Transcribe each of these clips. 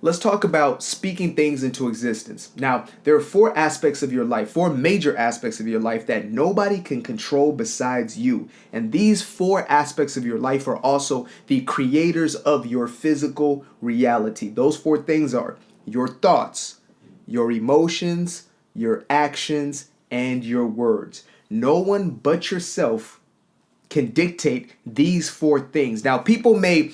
let's talk about speaking things into existence. Now, there are four aspects of your life, four major aspects of your life that nobody can control besides you. And these four aspects of your life are also the creators of your physical reality. Those four things are your thoughts, your emotions, your actions, and your words. No one but yourself can dictate these four things. Now, people may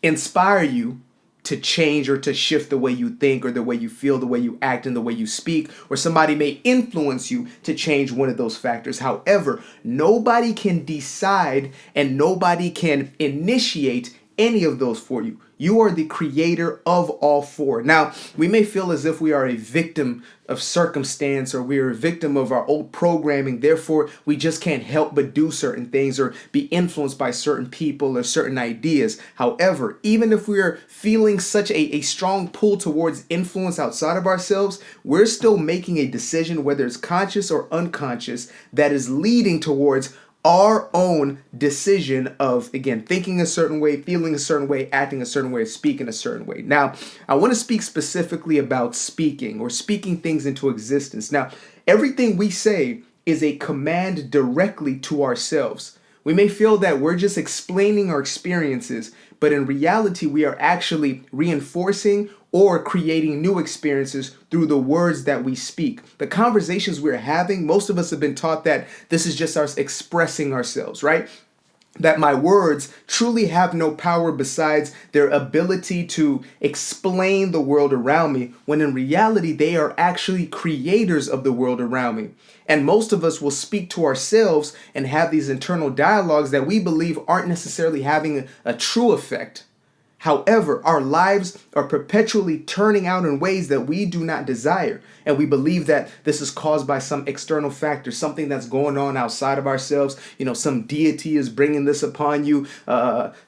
inspire you to change or to shift the way you think or the way you feel, the way you act, and the way you speak, or somebody may influence you to change one of those factors. However, nobody can decide and nobody can initiate any of those for you. You are the creator of all four. Now, we may feel as if we are a victim of circumstance or we are a victim of our old programming. Therefore, we just can't help but do certain things or be influenced by certain people or certain ideas. However, even if we are feeling such a strong pull towards influence outside of ourselves, we're still making a decision, whether it's conscious or unconscious, that is leading towards our own decision of, again, thinking a certain way, feeling a certain way, acting a certain way, speaking a certain way. Now, I want to speak specifically about speaking or speaking things into existence. Now, everything we say is a command directly to ourselves. We may feel that we're just explaining our experiences, but in reality, we are actually reinforcing or creating new experiences through the words that we speak. The conversations we're having, most of us have been taught that this is just us expressing ourselves, right? That my words truly have no power besides their ability to explain the world around me, when in reality, they are actually creators of the world around me. And most of us will speak to ourselves and have these internal dialogues that we believe aren't necessarily having a true effect. However, our lives are perpetually turning out in ways that we do not desire. And we believe that this is caused by some external factor, something that's going on outside of ourselves. You know, some deity is bringing this upon you.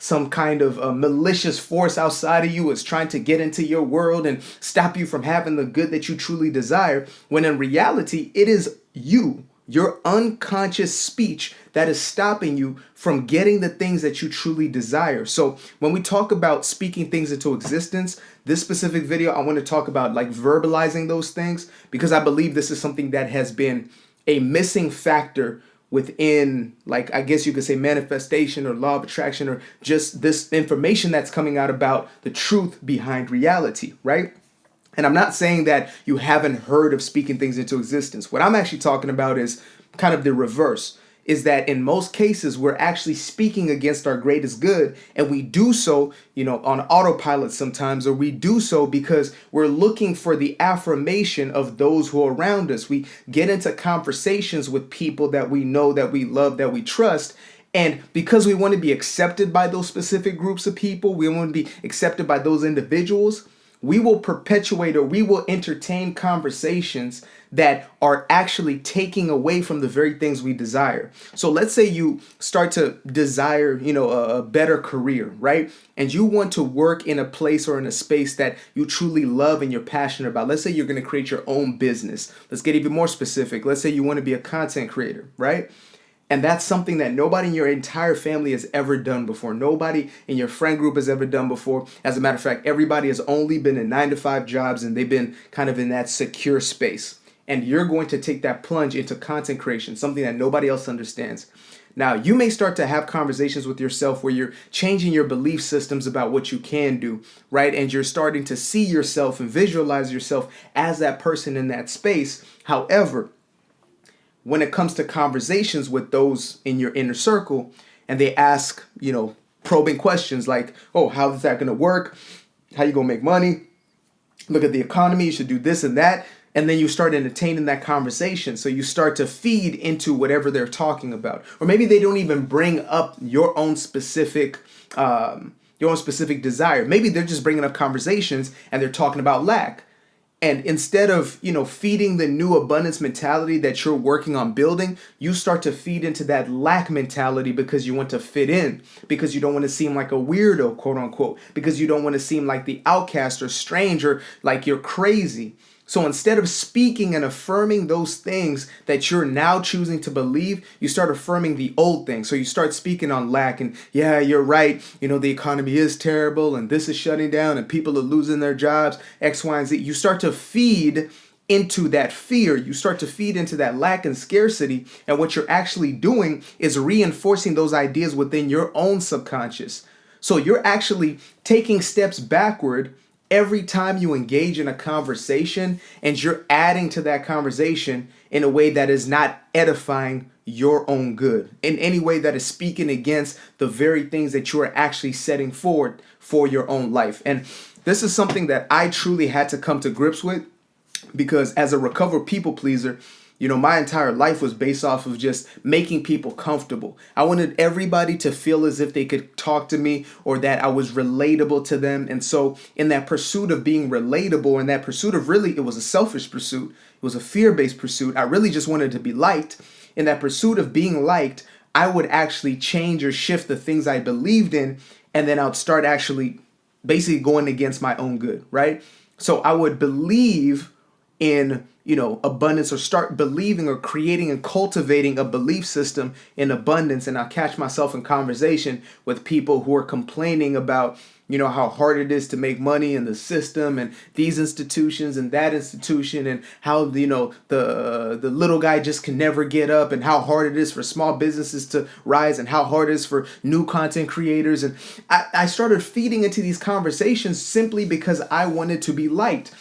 Some kind of malicious force outside of you is trying to get into your world and stop you from having the good that you truly desire. When in reality, it is you, your unconscious speech, that is stopping you from getting the things that you truly desire. So when we talk about speaking things into existence, this specific video, I want to talk about like verbalizing those things, because I believe this is something that has been a missing factor within, like, I guess you could say manifestation or law of attraction, or just this information that's coming out about the truth behind reality, right? And I'm not saying that you haven't heard of speaking things into existence. What I'm actually talking about is kind of the reverse, is that in most cases, we're actually speaking against our greatest good. And we do so, on autopilot sometimes, or we do so because we're looking for the affirmation of those who are around us. We get into conversations with people that we know, that we love, that we trust. And because we want to be accepted by those specific groups of people, we want to be accepted by those individuals, we will perpetuate or we will entertain conversations that are actually taking away from the very things we desire. So let's say you start to desire, a better career, right? And you want to work in a place or in a space that you truly love and you're passionate about. Let's say you're going to create your own business. Let's get even more specific. Let's say you want to be a content creator, right? And that's something that nobody in your entire family has ever done before. Nobody in your friend group has ever done before. As a matter of fact, everybody has only been in 9-to-5 jobs and they've been kind of in that secure space. And you're going to take that plunge into content creation, something that nobody else understands. Now, you may start to have conversations with yourself where you're changing your belief systems about what you can do, right? And you're starting to see yourself and visualize yourself as that person in that space. However, when it comes to conversations with those in your inner circle, and they ask, probing questions like, oh, how is that going to work? How you going to make money? Look at the economy. You should do this and that. And then you start entertaining that conversation. So you start to feed into whatever they're talking about. Or maybe they don't even bring up your own specific desire. Maybe they're just bringing up conversations and they're talking about lack. And instead of, feeding the new abundance mentality that you're working on building, you start to feed into that lack mentality because you want to fit in, because you don't want to seem like a weirdo, quote unquote, because you don't want to seem like the outcast or stranger, like you're crazy. So instead of speaking and affirming those things that you're now choosing to believe, you start affirming the old things. So you start speaking on lack and, yeah, you're right. The economy is terrible and this is shutting down and people are losing their jobs, X, Y, and Z. You start to feed into that fear. You start to feed into that lack and scarcity. And what you're actually doing is reinforcing those ideas within your own subconscious. So you're actually taking steps backward every time you engage in a conversation, and you're adding to that conversation in a way that is not edifying your own good, in any way that is speaking against the very things that you are actually setting forward for your own life. And this is something that I truly had to come to grips with, because as a recovered people pleaser, my entire life was based off of just making people comfortable. I wanted everybody to feel as if they could talk to me or that I was relatable to them. And so in that pursuit of being relatable, in that pursuit of really, it was a selfish pursuit. It was a fear-based pursuit. I really just wanted to be liked. In that pursuit of being liked, I would actually change or shift the things I believed in. And then I would start actually basically going against my own good, right? So I would believe in abundance, or start believing or creating and cultivating a belief system in abundance. And I catch myself in conversation with people who are complaining about how hard it is to make money in the system and these institutions and that institution, and how the little guy just can never get up, and how hard it is for small businesses to rise, and how hard it is for new content creators. And I started feeding into these conversations simply because I wanted to be liked.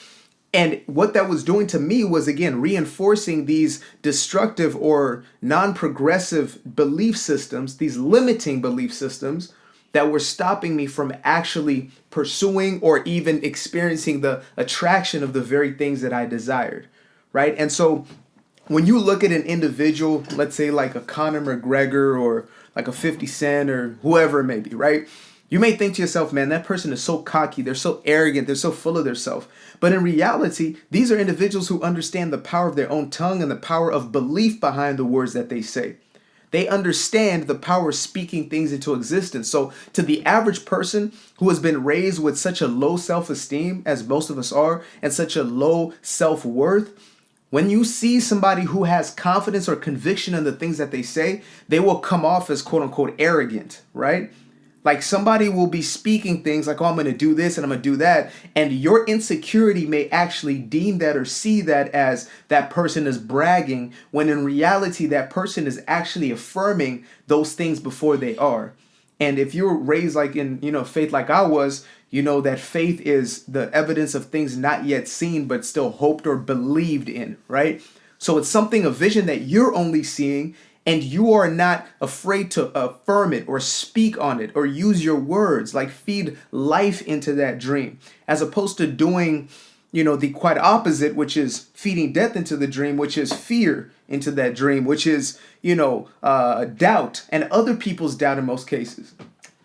And what that was doing to me was, again, reinforcing these destructive or non-progressive belief systems, these limiting belief systems that were stopping me from actually pursuing or even experiencing the attraction of the very things that I desired, right? And so when you look at an individual, let's say like a Conor McGregor or like a 50 Cent or whoever it may be, right? You may think to yourself, man, that person is so cocky, they're so arrogant, they're so full of themselves. But in reality, these are individuals who understand the power of their own tongue and the power of belief behind the words that they say. They understand the power of speaking things into existence. So to the average person who has been raised with such a low self-esteem, as most of us are, and such a low self-worth, when you see somebody who has confidence or conviction in the things that they say, they will come off as quote unquote arrogant, right? Like somebody will be speaking things like, oh, I'm going to do this and I'm going to do that. And your insecurity may actually deem that or see that as that person is bragging, when in reality, that person is actually affirming those things before they are. And if you're raised like in, faith like I was, that faith is the evidence of things not yet seen, but still hoped or believed in, right? So it's something, a vision that you're only seeing, and you are not afraid to affirm it or speak on it or use your words, like feed life into that dream, as opposed to doing, the quite opposite, which is feeding death into the dream, which is fear into that dream, which is, doubt and other people's doubt in most cases.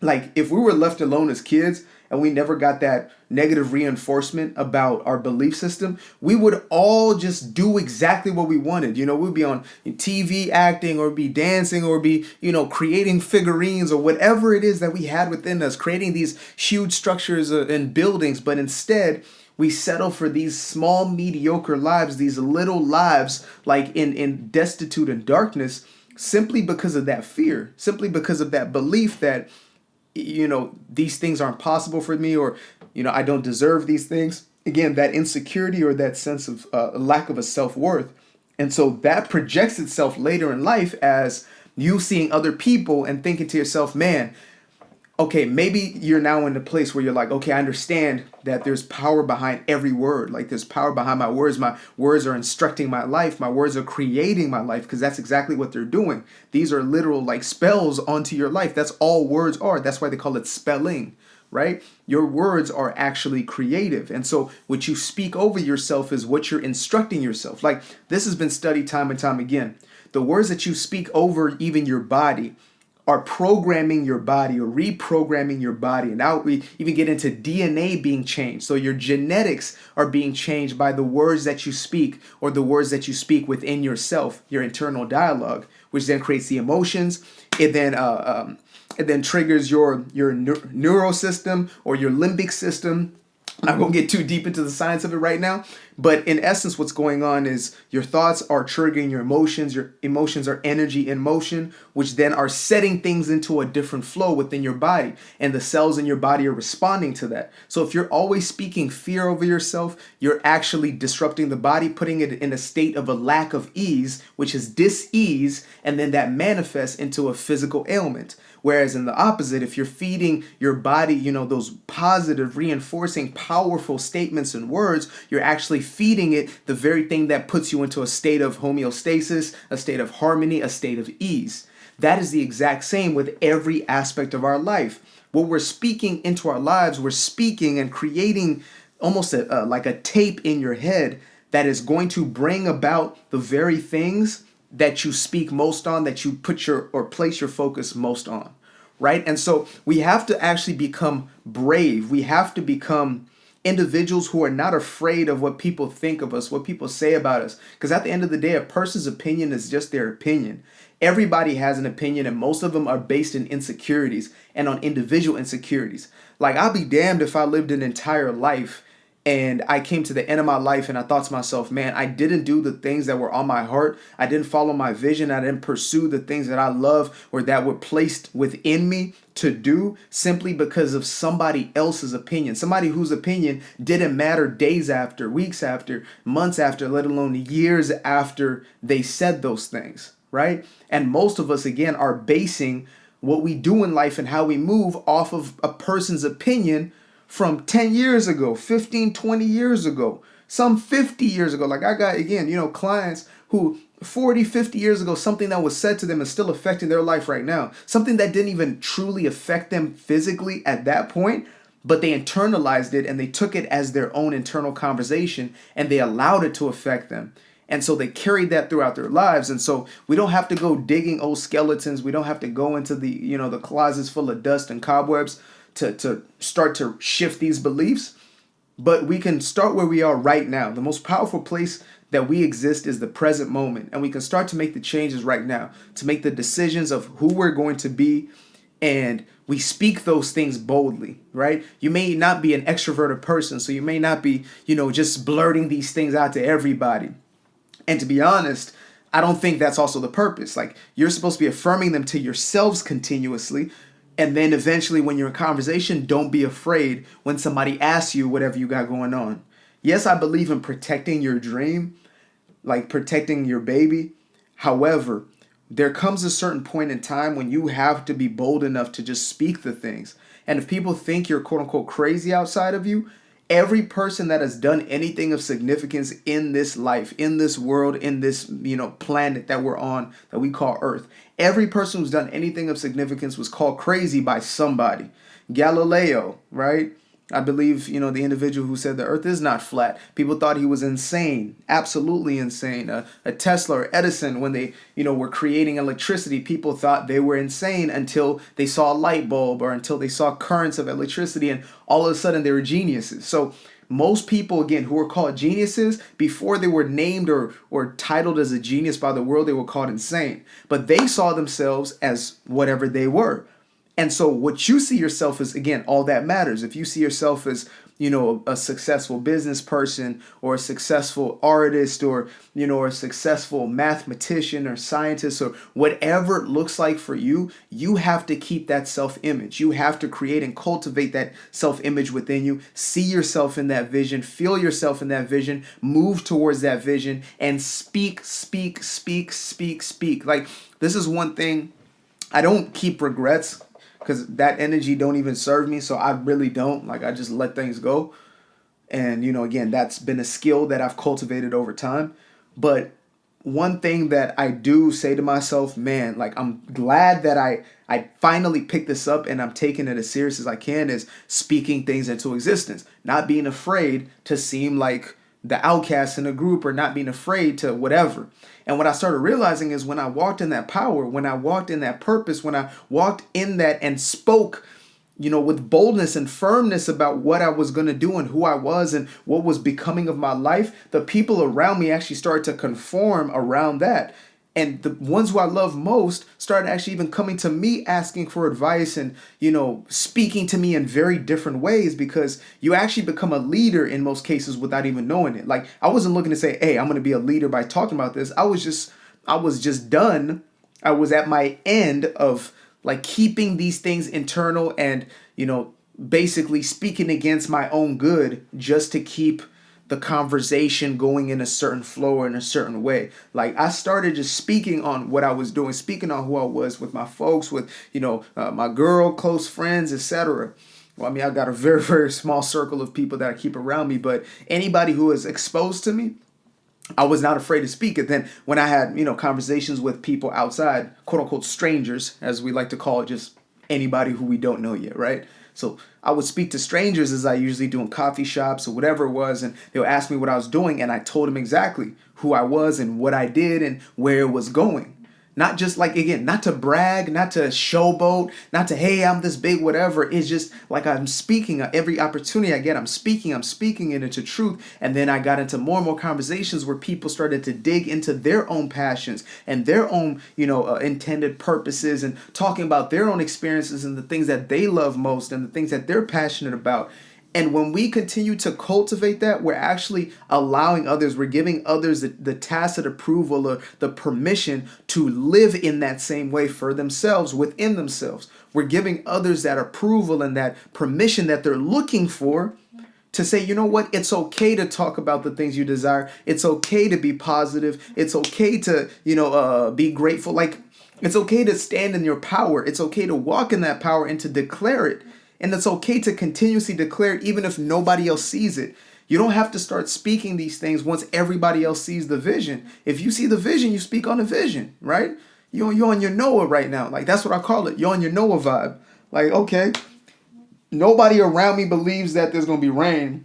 Like if we were left alone as kids and we never got that negative reinforcement about our belief system, we would all just do exactly what we wanted. We'd be on TV acting or be dancing or be, creating figurines or whatever it is that we had within us, creating these huge structures and buildings. But instead, we settle for these small, mediocre lives, these little lives, like in destitute and darkness, simply because of that fear, simply because of that belief that, these things aren't possible for me, or, I don't deserve these things. Again, that insecurity or that sense of lack of a self-worth. And so that projects itself later in life as you seeing other people and thinking to yourself, man, okay, maybe you're now in the place where you're like, okay, I understand that there's power behind every word. Like there's power behind my words. My words are instructing my life. My words are creating my life, because that's exactly what they're doing. These are literal like spells onto your life. That's all words are. That's why they call it spelling, right? Your words are actually creative. And so what you speak over yourself is what you're instructing yourself. Like this has been studied time and time again. The words that you speak over even your body are programming your body or reprogramming your body. And now we even get into DNA being changed. So your genetics are being changed by the words that you speak, or the words that you speak within yourself, your internal dialogue, which then creates the emotions. It then triggers your neural system or your limbic system, I'm not going to get too deep into the science of it right now, but in essence, what's going on is your thoughts are triggering your emotions. Your emotions are energy in motion, which then are setting things into a different flow within your body, and the cells in your body are responding to that. So if you're always speaking fear over yourself, you're actually disrupting the body, putting it in a state of a lack of ease, which is dis-ease, and then that manifests into a physical ailment. Whereas in the opposite, if you're feeding your body, those positive, reinforcing, powerful statements and words, you're actually feeding it the very thing that puts you into a state of homeostasis, a state of harmony, a state of ease. That is the exact same with every aspect of our life. What we're speaking into our lives, we're speaking and creating almost like a tape in your head that is going to bring about the very things that you speak most on, that you put or place your focus most on, right? And so we have to actually become brave. We have to become individuals who are not afraid of what people think of us, what people say about us. Because at the end of the day, a person's opinion is just their opinion. Everybody has an opinion, and most of them are based in insecurities and on individual insecurities. Like, I'll be damned if I lived an entire life and I came to the end of my life and I thought to myself, man, I didn't do the things that were on my heart. I didn't follow my vision. I didn't pursue the things that I love or that were placed within me to do simply because of somebody else's opinion. Somebody whose opinion didn't matter days after, weeks after, months after, let alone years after they said those things, right? And most of us, again, are basing what we do in life and how we move off of a person's opinion from 10 years ago, 15, 20 years ago, some 50 years ago. Like, I got, again, clients who 40, 50 years ago, something that was said to them is still affecting their life right now. Something that didn't even truly affect them physically at that point, but they internalized it and they took it as their own internal conversation and they allowed it to affect them. And so they carried that throughout their lives. And so we don't have to go digging old skeletons. We don't have to go into the closets full of dust and cobwebs to start to shift these beliefs, but we can start where we are right now. The most powerful place that we exist is the present moment, and we can start to make the changes right now, to make the decisions of who we're going to be, and we speak those things boldly, right? You may not be an extroverted person, so you may not be, just blurting these things out to everybody. And to be honest, I don't think that's also the purpose. Like, you're supposed to be affirming them to yourselves continuously. And then eventually when you're in conversation, don't be afraid when somebody asks you whatever you got going on. Yes, I believe in protecting your dream, like protecting your baby. However, there comes a certain point in time when you have to be bold enough to just speak the things. And if people think you're quote unquote crazy outside of you, every person that has done anything of significance in this life, in this world, in this, planet that we're on, that we call Earth, every person who's done anything of significance was called crazy by somebody. Galileo, right? I believe, the individual who said the earth is not flat. People thought he was insane, absolutely insane. A Tesla or Edison, when they, were creating electricity, people thought they were insane until they saw a light bulb or until they saw currents of electricity, and all of a sudden they were geniuses. So most people, again, who were called geniuses, before they were named or titled as a genius by the world, they were called insane. But they saw themselves as whatever they were. And so what you see yourself as, again, all that matters. If you see yourself as, a successful business person or a successful artist or, a successful mathematician or scientist or whatever it looks like for you, you have to keep that self-image. You have to create and cultivate that self-image within you. See yourself in that vision, feel yourself in that vision, move towards that vision, and speak. Like, this is one thing. I don't keep regrets, because that energy don't even serve me. So I really don't. Like, I just let things go. And, again, that's been a skill that I've cultivated over time. But one thing that I do say to myself, man, like, I'm glad that I finally picked this up and I'm taking it as serious as I can, is speaking things into existence. Not being afraid to seem like the outcast in a group, or not being afraid to whatever. And what I started realizing is when I walked in that power, when I walked in that purpose, when I walked in that and spoke, with boldness and firmness about what I was going to do and who I was and what was becoming of my life, the people around me actually started to conform around that. And the ones who I love most started actually even coming to me asking for advice and, speaking to me in very different ways, because you actually become a leader in most cases without even knowing it. Like, I wasn't looking to say, hey, I'm going to be a leader by talking about this. I was just done. I was at my end of like keeping these things internal and, basically speaking against my own good just to keep the conversation going in a certain flow or in a certain way. Like, I started just speaking on what I was doing, speaking on who I was with my folks, with, my girl, close friends, etc. Well, I mean, I got a very, very small circle of people that I keep around me, but anybody who is exposed to me, I was not afraid to speak it. Then when I had, conversations with people outside, quote unquote strangers, as we like to call it, just anybody who we don't know yet, right? So I would speak to strangers as I usually do in coffee shops or whatever it was, and they'll ask me what I was doing, and I told them exactly who I was and what I did and where it was going. Not just like, again, not to brag, not to showboat, not to, hey, I'm this big, whatever. It's just like I'm speaking every opportunity I get. I'm speaking it into truth. And then I got into more and more conversations where people started to dig into their own passions and their own, intended purposes, and talking about their own experiences and the things that they love most and the things that they're passionate about. And when we continue to cultivate that, we're actually allowing others, we're giving others the tacit approval or the permission to live in that same way for themselves, within themselves. We're giving others that approval and that permission that they're looking for to say, you know what, it's okay to talk about the things you desire. It's okay to be positive. It's okay to, be grateful. Like, it's okay to stand in your power. It's okay to walk in that power and to declare it. And it's okay to continuously declare it even if nobody else sees it. You don't have to start speaking these things once everybody else sees the vision. If you see the vision, you speak on the vision, right? You're on your Noah right now. Like, that's what I call it. You're on your Noah vibe. Like, okay, nobody around me believes that there's going to be rain,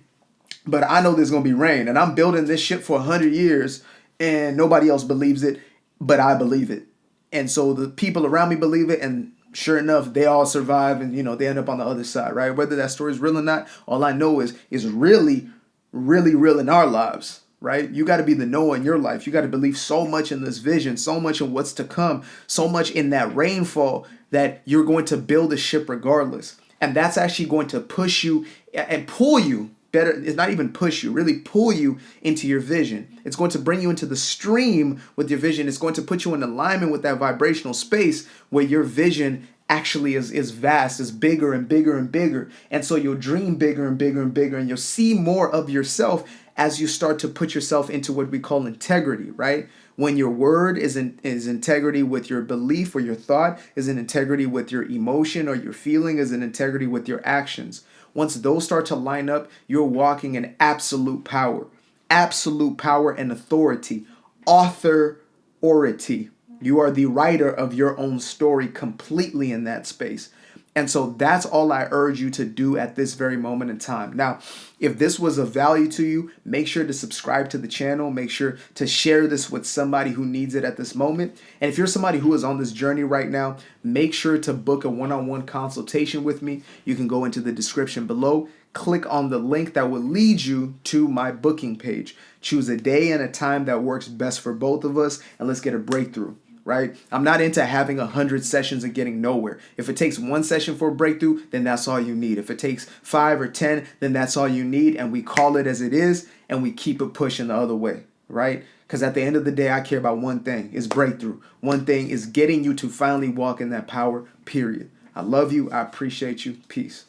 but I know there's going to be rain. And I'm building this ship for 100 years and nobody else believes it, but I believe it. And so the people around me believe it, and sure enough, they all survive and, they end up on the other side, right? Whether that story is real or not, all I know is really, really real in our lives, right? You got to be the Noah in your life. You got to believe so much in this vision, so much in what's to come, so much in that rainfall that you're going to build a ship regardless. And that's actually going to push you and pull you. Better, it's not even push you, really pull you into your vision. It's going to bring you into the stream with your vision. It's going to put you in alignment with that vibrational space where your vision actually is vast, is bigger and bigger and bigger. And so you'll dream bigger and bigger and bigger, and you'll see more of yourself as you start to put yourself into what we call integrity, right? When your word is integrity with your belief or your thought, is in integrity with your emotion or your feeling, is in integrity with your actions. Once those start to line up, you're walking in absolute power and authority, authority. You are the writer of your own story completely in that space. And so that's all I urge you to do at this very moment in time. Now, if this was of value to you, make sure to subscribe to the channel. Make sure to share this with somebody who needs it at this moment. And if you're somebody who is on this journey right now, make sure to book a one-on-one consultation with me. You can go into the description below, click on the link that will lead you to my booking page. Choose a day and a time that works best for both of us, and let's get a breakthrough. Right? I'm not into having 100 sessions and getting nowhere. If it takes one session for a breakthrough, then that's all you need. If it takes 5 or 10, then that's all you need. And we call it as it is, and we keep it pushing the other way, right? Because at the end of the day, I care about one thing, is breakthrough. One thing is getting you to finally walk in that power, period. I love you. I appreciate you. Peace.